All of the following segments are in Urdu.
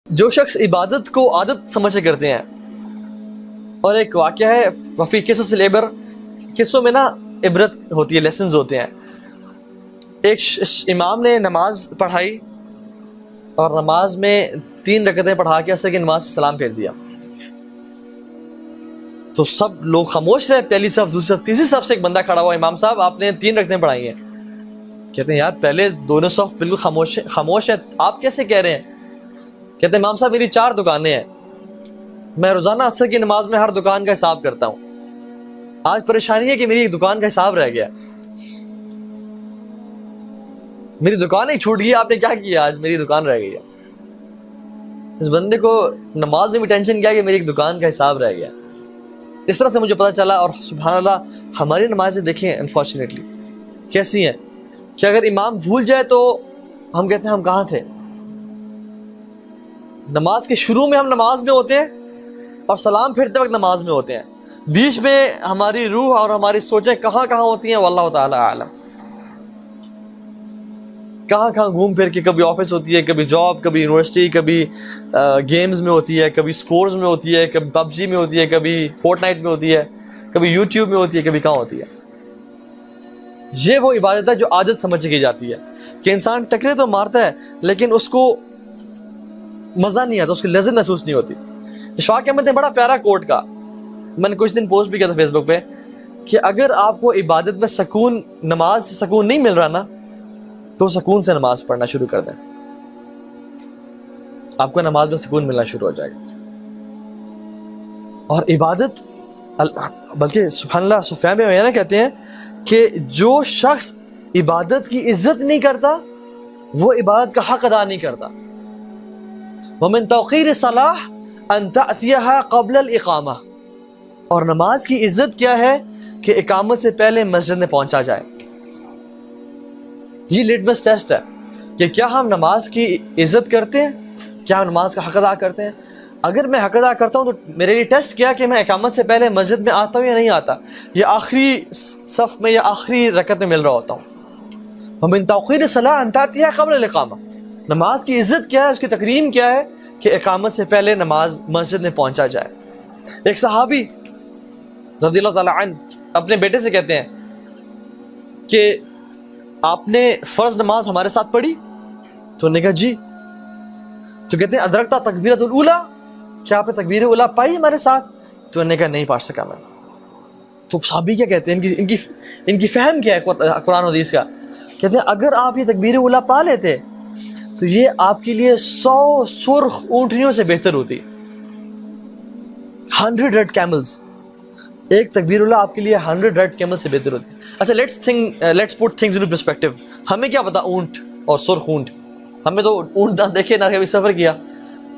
جو شخص عبادت کو عادت سمجھ کے کرتے ہیں، اور ایک واقعہ ہے وفی قصص العبر، قصوں میں نا عبرت ہوتی ہے، لیسنز ہوتے ہیں۔ ایک امام نے نماز پڑھائی اور نماز میں 3 رکعتیں پڑھا کے اثر کی نماز سے سلام پھیر دیا، تو سب لوگ خاموش رہے، پہلی صف، دوسری صف، تیسری صف سے ایک بندہ کھڑا ہوا، امام صاحب آپ نے 3 رکعتیں پڑھائی ہیں۔ کہتے ہیں یار پہلے دونوں صف بالکل خاموش ہیں، آپ کیسے کہہ رہے ہیں؟ کہتے ہیں امام صاحب میری 4 دکانیں ہیں، میں روزانہ عصر کی نماز میں ہر دکان کا حساب کرتا ہوں، آج پریشانی ہے کہ میری ایک دکان کا حساب رہ گیا، میری دکان ہی چھوٹ گئی، آپ نے کیا کیا؟ آج میری دکان رہ گئی ہے۔ اس بندے کو نماز میں بھی ٹینشن کیا کہ میری ایک دکان کا حساب رہ گیا۔ اس طرح سے مجھے پتا چلا، اور سبحان اللہ ہماری نمازیں دیکھیں انفارچونیٹلی کیسی ہیں کہ اگر امام بھول جائے تو ہم کہتے ہیں ہم کہاں تھے۔ نماز کے شروع میں ہم نماز میں ہوتے ہیں اور سلام پھرتے وقت نماز میں ہوتے ہیں، بیچ میں ہماری روح اور ہماری سوچیں کہاں کہاں ہوتی ہیں، واللہ تعالی عالم، کہاں کہاں گھوم پھر کے، کبھی آفس ہوتی ہے، کبھی جاب، کبھی یونیورسٹی، کبھی گیمز میں ہوتی ہے، کبھی سکورز میں ہوتی ہے، کبھی پب جی میں ہوتی ہے، کبھی فورٹ نائٹ میں ہوتی ہے، کبھی یوٹیوب میں ہوتی ہے، کبھی کہاں ہوتی ہے۔ یہ وہ عبادت ہے جو عادت سمجھ کی جاتی ہے کہ انسان ٹکرے تو مارتا ہے لیکن اس کو مزہ نہیں آتا، اس کی لذت محسوس نہیں ہوتی۔ اشفاق احمد نے بڑا پیارا کوٹ کہا، میں نے کچھ دن پوسٹ بھی کیا تھا فیس بک پہ، کہ اگر آپ کو عبادت میں سکون، نماز سے سکون نہیں مل رہا نا، تو سکون سے نماز پڑھنا شروع کر دیں، آپ کو نماز میں سکون ملنا شروع ہو جائے گا۔ اور عبادت، بلکہ سبحان اللہ سفیان بن عیینہ کہتے ہیں کہ جو شخص عبادت کی عزت نہیں کرتا وہ عبادت کا حق ادا نہیں کرتا۔ وَمِن تَوْقِيرِ الصَّلَاةِ أَن تَأْتِيَهَا قَبْلَ الْإِقَامَةِ، اور نماز کی عزت کیا ہے کہ اقامت سے پہلے مسجد میں پہنچا جائے۔ یہ لٹمس ٹیسٹ ہے کہ کیا ہم نماز کی عزت کرتے ہیں، کیا ہم نماز کا حق ادا کرتے ہیں۔ اگر میں حق ادا کرتا ہوں تو میرے لیے ٹیسٹ کیا کہ میں اقامت سے پہلے مسجد میں آتا ہوں یا نہیں آتا، یا آخری صف میں یا آخری رکعت میں مل رہا ہوتا ہوں۔ وَمِن تَوْقِيرِ الصَّلَاةِ أَن تَأْتِيَهَا قَبْلَ الْإِقَامَةِ، نماز کی عزت کیا ہے، اس کی تکریم کیا ہے کہ اقامت سے پہلے نماز مسجد میں پہنچا جائے۔ ایک صحابی رضی اللہ تعالیٰ عنہ اپنے بیٹے سے کہتے ہیں کہ آپ نے فرض نماز ہمارے ساتھ پڑھی؟ تو انہوں نے کہا جی۔ تو کہتے ہیں ادرکتا تکبیرۃ الاولیٰ، کیا آپ نے تکبیر اولیٰ پائی ہمارے ساتھ؟ تو انہوں نے کہا نہیں پڑھ سکا میں۔ تو صحابی کیا کہتے ہیں، ان کی فہم کیا ہے قرآن و حدیث کا؟ کہتے ہیں اگر آپ یہ تکبیر اولیٰ پا لیتے تو یہ آپ کے لیے 100 سرخ اونٹنیوں سے بہتر ہوتی، 100 ریڈ کیملز، ایک تکبیر اللہ آپ کے لیے 100 ریڈ کیمل سے بہتر ہوتی ہے۔ اچھا let's put things into perspective, ہمیں کیا پتا اونٹ اور سرخ اونٹ، ہمیں تو اونٹ نہ دیکھے نہ کبھی سفر کیا۔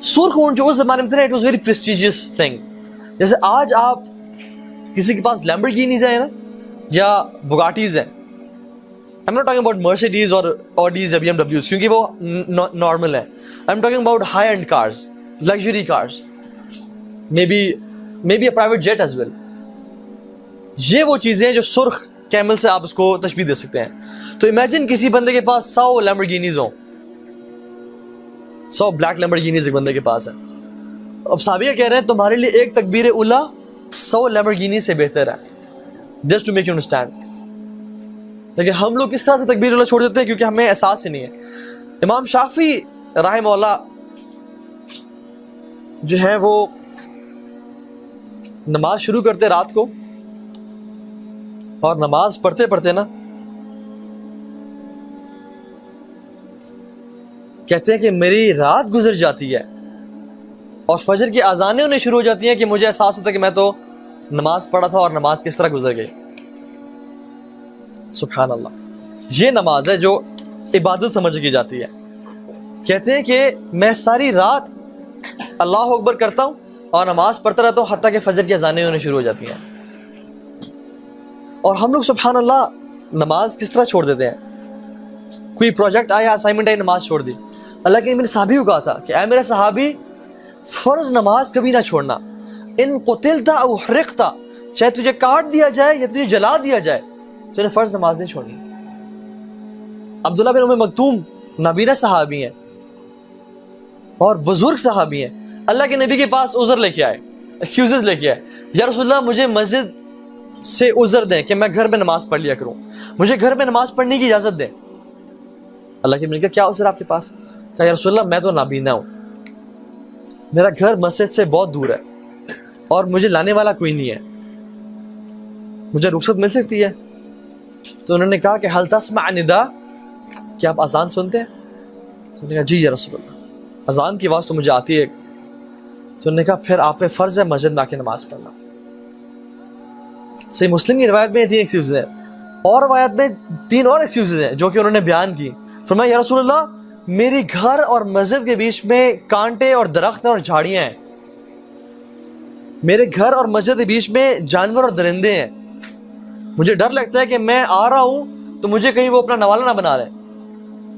سرخ اونٹ جو اس زمانے میں تھا، it was very prestigious thing. جیسے آج آپ کسی کے پاس لیمبورگینیز ہیں نا یا بگاٹیز ہیں، I'm not talking about Mercedes or Audis یا BMWs کیونکہ وہ نارمل ہے، I'm talking about high end cars, luxury cars, maybe a private jet as well۔ یہ وہ چیزیں ہیں جو سرخ کیمل سے آپ اس کو تشبیہ دے سکتے ہیں۔ تو امیجن کسی بندے کے پاس 100 لیمبورگینیز ہوں، 100 بلیک لیمبورگینیز ایک بندے کے پاس ہے۔ اب صحابیہ کہہ رہے ہیں تمہارے لیے ایک تکبیر اولیٰ 100 لیمبورگینیز سے بہتر ہے، just to make you understand۔ لیکن ہم لوگ کس طرح سے تکبیر اولیٰ چھوڑ دیتے ہیں کیونکہ ہمیں احساس ہی نہیں ہے۔ امام شافعی رحمہ اللہ جو ہے وہ نماز شروع کرتے رات کو، اور نماز پڑھتے پڑھتے نا کہتے ہیں کہ میری رات گزر جاتی ہے اور فجر کی اذانیں انہیں شروع ہو جاتی ہیں کہ مجھے احساس ہوتا ہے کہ میں تو نماز پڑھا تھا اور نماز کس طرح گزر گئی۔ سبحان اللہ، یہ نماز ہے جو عبادت سمجھ کی جاتی ہے۔ کہتے ہیں کہ میں ساری رات اللہ اکبر کرتا ہوں اور نماز پڑھتا رہتا ہوں حتیٰ کہ فجر کی اذانیں انہیں شروع ہو جاتی ہیں۔ اور ہم لوگ سبحان اللہ نماز کس طرح چھوڑ دیتے ہیں، کوئی پروجیکٹ آیا، اسائنمنٹ آئی، نماز چھوڑ دی۔ اللہ کے میرے صحابی کو کہا تھا کہ اے میرے صحابی فرض نماز کبھی نہ چھوڑنا، ان قتلت او حرقت، چاہے تجھے کاٹ دیا جائے یا تجھے جلا دیا جائے، تو نے فرض نماز نہیں چھوڑنی۔ عبداللہ بن ام مکتوم نابینا صحابی ہیں، اور بزرگ صحابی ہیں، اللہ کے نبی کے پاس عذر لے کے آئے، ایکسکیوزز لے کے آئے، یا رسول اللہ مجھے مسجد سے عذر دیں کہ میں گھر میں نماز پڑھ لیا کروں، مجھے گھر میں نماز پڑھنے کی اجازت دیں۔ اللہ کے نبی نے کہا کیا عذر آپ کے پاس؟ کہا یا رسول اللہ میں تو نابینا ہوں، میرا گھر مسجد سے بہت دور ہے اور مجھے لانے والا کوئی نہیں ہے، مجھے رخصت مل سکتی ہے؟ تو انہوں نے کہا کہ حل تسمع ندا، کیا آپ اذان سنتے ہیں؟ تو انہوں نے کہا جی یا رسول اللہ، اذان کی آواز تو مجھے آتی ہے۔ تو انہوں نے کہا پھر آپ پہ فرض ہے مسجد میں آ کے نماز پڑھنا۔ صحیح مسلم کی روایت میں 3 ایکسکیوزز ہیں، اور روایت میں 3 اور ایکسکیوزز ہیں جو کہ انہوں نے بیان کی۔ فرمایا یا رسول اللہ میری گھر اور مسجد کے بیچ میں کانٹے اور درخت اور جھاڑیاں ہیں، میرے گھر اور مسجد کے بیچ میں جانور اور درندے ہیں، مجھے ڈر لگتا ہے کہ میں آ رہا ہوں تو مجھے کہیں وہ اپنا نوالا نہ بنا لیں۔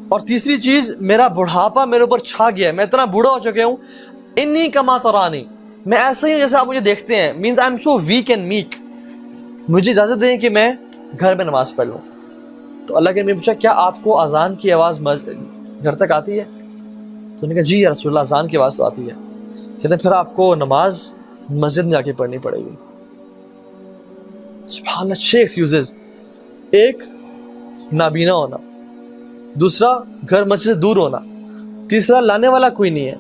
اور تیسری چیز، میرا بڑھاپا میرے اوپر چھا گیا ہے، میں اتنا بوڑھا ہو چکا ہوں، انی کما ترانی، میں ایسا ہی ہوں جیسے آپ مجھے دیکھتے ہیں، means I am so weak and meek, مجھے اجازت دیں کہ میں گھر میں نماز پڑھ لوں۔ تو اللہ کے نبی نے پوچھا کیا آپ کو اذان کی آواز گھر تک آتی ہے؟ تو انہوں نے کہا جی یا رسول اللہ اذان کی آواز تو آتی ہے۔ کہتے ہیں پھر آپ کو نماز مسجد میں جا کے پڑھنی پڑے گی۔ سبحان اللہ، 6 ایکسکیوزز، ایک نابینا ہونا، دوسرا گھر مسجد سے دور ہونا، تیسرا لانے والا کوئی نہیں ہے،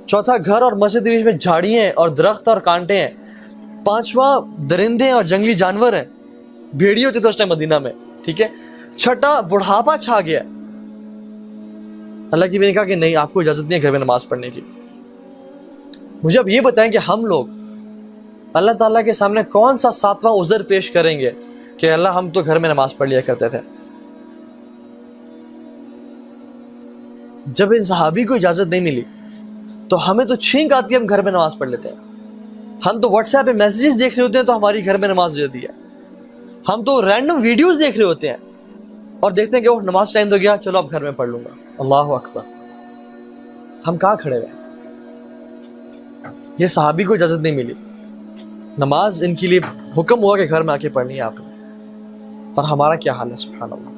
چوتھا گھر اور مسجد کے بیچ میں جھاڑیاں ہیں اور درخت اور کانٹے ہیں، پانچواں درندے اور جنگلی جانور ہیں، بھیڑی ہوتے تھے اس ٹائم مدینہ میں، ٹھیک ہے، چھٹا بڑھاپا چھا گیا۔ اللہ کی بھی نے کہا کہ نہیں، آپ کو اجازت نہیں ہے گھر میں نماز پڑھنے کی۔ مجھے اب یہ بتائیں کہ ہم لوگ اللہ تعالیٰ کے سامنے کون سا 7واں عذر پیش کریں گے کہ اللہ ہم تو گھر میں نماز پڑھ لیا کرتے تھے؟ جب ان صحابی کو اجازت نہیں ملی تو ہمیں تو چھینک آتی ہے، ہم گھر میں نماز پڑھ لیتے ہیں، ہم تو واٹس ایپ پہ میسیجز دیکھ رہے ہوتے ہیں تو ہماری گھر میں نماز ہو جاتی ہے، ہم تو رینڈم ویڈیوز دیکھ رہے ہوتے ہیں اور دیکھتے ہیں کہ وہ نماز ٹائم تو گیا، چلو اب گھر میں پڑھ لوں گا، اللہ اکبر۔ ہم کہاں کھڑے ہوئے؟ یہ صحابی کو اجازت نہیں ملی، نماز ان کے لیے حکم ہوا کہ گھر میں آ کے پڑھنی ہے آپ نے، اور ہمارا کیا حال ہے؟ سبحان اللہ،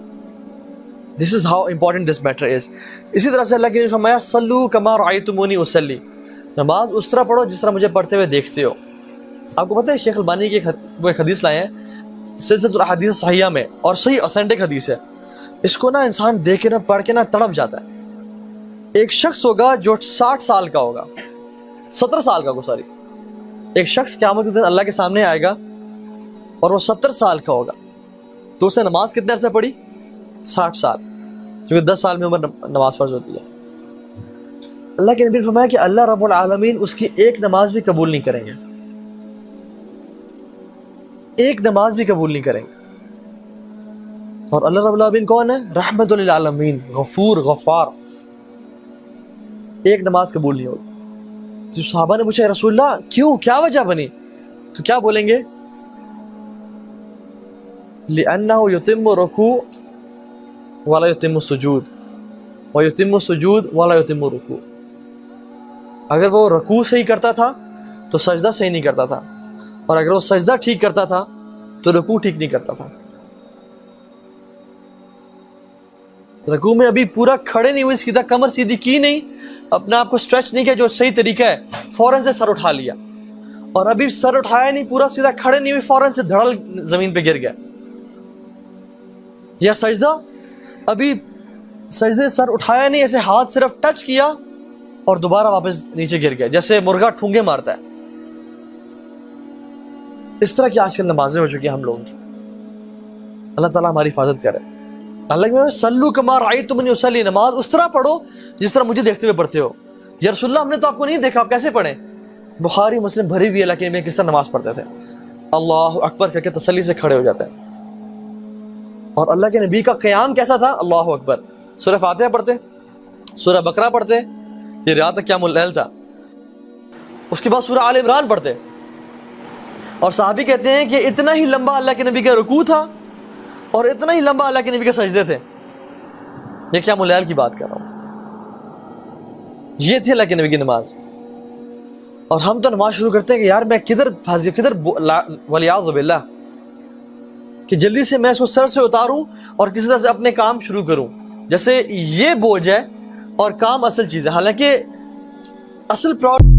this is how important this matter is. اسی طرح سے اللہ کے نے فرمایا صلو کما رأیتمونی اصلی، نماز اس طرح پڑھو جس طرح مجھے پڑھتے ہوئے دیکھتے ہو۔ آپ کو پتہ ہے شیخ البانی کی وہ ایک حدیث لائے ہیں سلسلۃ الاحادیث صحیحہ میں، اور صحیح اوتھینٹک حدیث ہے، اس کو نا انسان دیکھ کے نا پڑھ کے نا تڑپ جاتا ہے۔ ایک شخص ہوگا جو 60 سال کا ہوگا، 17 سال کا سوری، ایک شخص قیامت کے دن اللہ کے سامنے آئے گا اور وہ 70 سال کا ہوگا، تو اسے نماز کتنے عرصے پڑھی؟ 60 سال، کیونکہ 10 سال میں عمر نماز فرض ہوتی ہے۔ اللہ کے نبی نے فرمایا کہ اللہ رب العالمین اس کی ایک نماز بھی قبول نہیں کریں گے، ایک نماز بھی قبول نہیں کریں گے۔ اور اللہ رب العالمین کون ہے؟ رحمت للعالمین، غفور غفار، ایک نماز قبول نہیں ہوگی۔ تو صحابہ نے پوچھا رسول اللہ کیوں، کیا وجہ بنی؟ تو کیا بولیں گے؟ لِأَنَّهُ يُتِمُّ رُكُوعَ وَلَا يُتِمُّ السُّجُودَ وَيُتِمُّ السُّجُودَ وَلَا يُتِمُّ الرُّكُوعَ، اگر وہ رکوع صحیح کرتا تھا تو سجدہ صحیح نہیں کرتا تھا، اور اگر وہ سجدہ ٹھیک کرتا تھا تو رکوع ٹھیک نہیں کرتا تھا۔ رکوع میں ابھی پورا کھڑے نہیں ہوئے، سیدھا کمر سیدھی کی نہیں، اپنے آپ کو سٹریچ نہیں کیا جو صحیح طریقہ ہے، فوراً سے سر اٹھا لیا، اور ابھی سر اٹھایا نہیں، پورا سیدھا کھڑے نہیں ہوئے، فوراً سے دھڑل زمین پہ گر گیا۔ یا سجدہ، ابھی سجدے سر اٹھایا نہیں، ایسے ہاتھ صرف ٹچ کیا اور دوبارہ واپس نیچے گر گیا، جیسے مرغا ٹھونگے مارتا ہے۔ اس طرح کی آج کل نمازیں ہو چکی ہیں ہم لوگوں کی، اللہ تعالیٰ ہماری حفاظت کرے۔ اللہ کے سلو کما رأیتمونی اصلی، نماز اس طرح پڑھو جس طرح مجھے دیکھتے ہوئے پڑھتے ہو۔ یا رسول اللہ ہم نے تو آپ کو نہیں دیکھا، آپ کیسے پڑھیں؟ بخاری مسلم بھری ہوئی علاقے میں کس طرح نماز پڑھتے تھے، اللہ اکبر کر کے تسلی سے کھڑے ہو جاتے ہیں۔ اور اللہ کے نبی کا قیام کیسا تھا؟ اللہ اکبر، سورہ فاتحہ پڑھتے، سورہ بقرہ پڑھتے، یہ رات تک قیام اللیل تھا، اس کے بعد سورہ آل عمران پڑھتے، اور صحابی کہتے ہیں کہ اتنا ہی لمبا اللہ کے نبی کا رکوع تھا اور اتنا ہی لمبا اللہ کے نبی کے سجدے تھے۔ یہ قیام اللیل کی بات کر رہا ہوں، یہ تھی اللہ کے نبی کی نماز۔ اور ہم تو نماز شروع کرتے ہیں کہ یار میں کدھر پھنس کدھر ولیعوذ باللہ، کہ جلدی سے میں اس کو سر سے اتاروں اور کسی طرح سے اپنے کام شروع کروں، جیسے یہ بوجھ ہے اور کام اصل چیز ہے۔ حالانکہ اصل پرابلم